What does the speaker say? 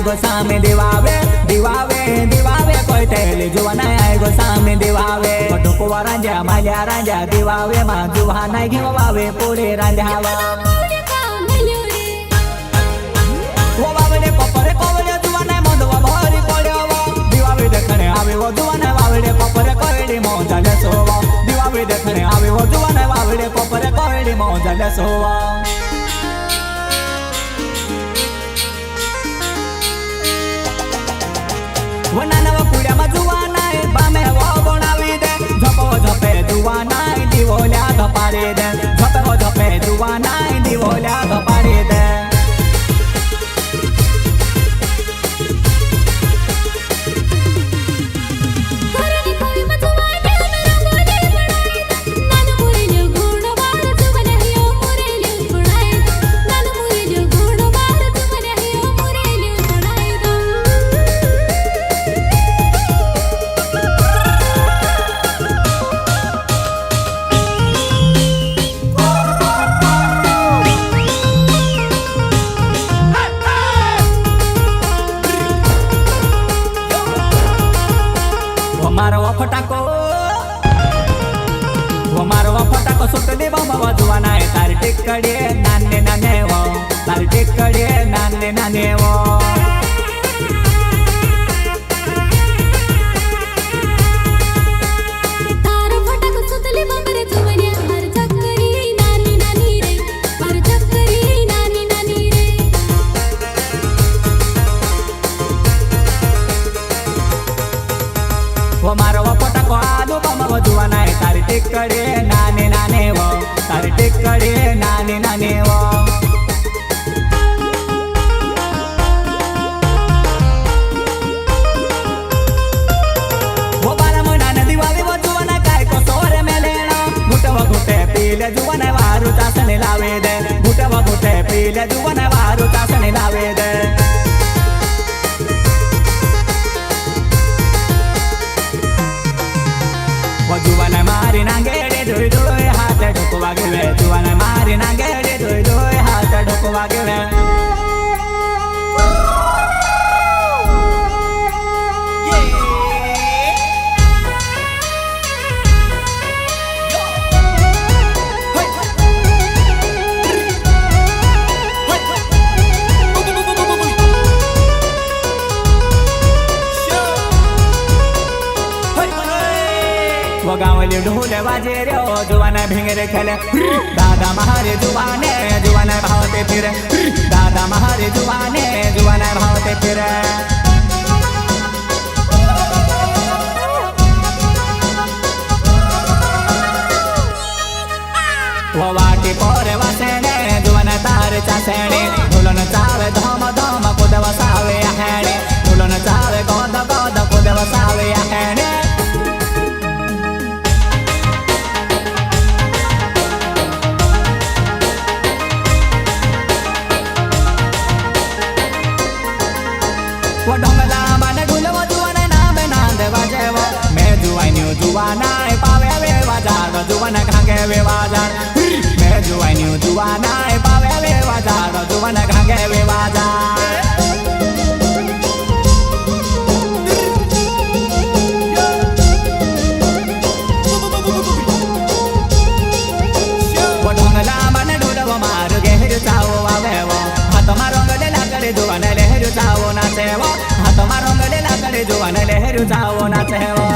गो सामे दिवावे दिवावे दिवावे कोई तेले जुवाना आए गो सामे दिवावे पटुकवा रांजा माल्या रांजा दिवावे मा जुहा नाही घेवावे पुढे रांजावा वो बावडे कोपरे कोवडे जुवाना मोदवा भारी पड्यावा दिवावे देखणे आवे वो जुवाना बावडे कोपरे कोवडे मोजाले सोवा दिवावे देखणे आवे वो जुवाना बावडे कोपरे कोवडे मोजाले सोवा वनानवा पुड्यामा जुवानाय बामे वो बनावी दे झपो झपे जुवानाय दिवोल्या धपाडे दे झपो झपे जुवानाय दिवोल्या धपाडे दे फटाको सुटले बाबा जुवाना आहे तार टेकडे नाने नाने वो तार टेकडे नाने नाने वो तार फटाको सुटले बाबा रे जुवाने हर चक्करी नानी नानी रे हर चक्करी नानी नानी रे वो मारो फटाको आलू बाबा जुवाना आहे तार टेकडे नाने नाने वो तार टेकडे नाने नाने वो वो बाला मुनाने दिवावे वो जुवाना काय को सोरे में लेना घुटवा घुटे पीले जुवाना वारू चासने लावे दे घुटवा घुटे पीले जुवाना वारू चासने लावे दे वो जुवाना मारी नांगेडे धोई धोई हात ढोकवा गेवे जुवाना मारी नांगेडे धोई धोई हात ढोकवा गेवे वो गावली ढोले वाजे रे जुवाना भिंगरे खेले दादा महारे जुवाने जुवाना भावते फिरे दादा महारे जुवाने जुवाना भावते फिरे वो वाटी पोरे वासेने जुवाना तार चासेने ढोलन चावे धम धम कुदवा सावे आहेने ढोलन चावे गोद गोद कुदवा सावे आहेने वो ढोंगला बाने ढोलवा जुवाना नाम नांद वाजेवा मैं जुवान्यू जुवाना पावे वे बाजार जुवाना घागे वे बाजार मैं जुवान्यू जुवाना पावे वे बाजार जुवाना घागे वे बाजार वो ढोंगला बाने ढोलवा मार गेहर चावो आवेवा हाथ मारो गले लागले जुवाना लहर चावो नाचेवा हाथ मारो गले लागले जुवाना लहर चावो नाचेवा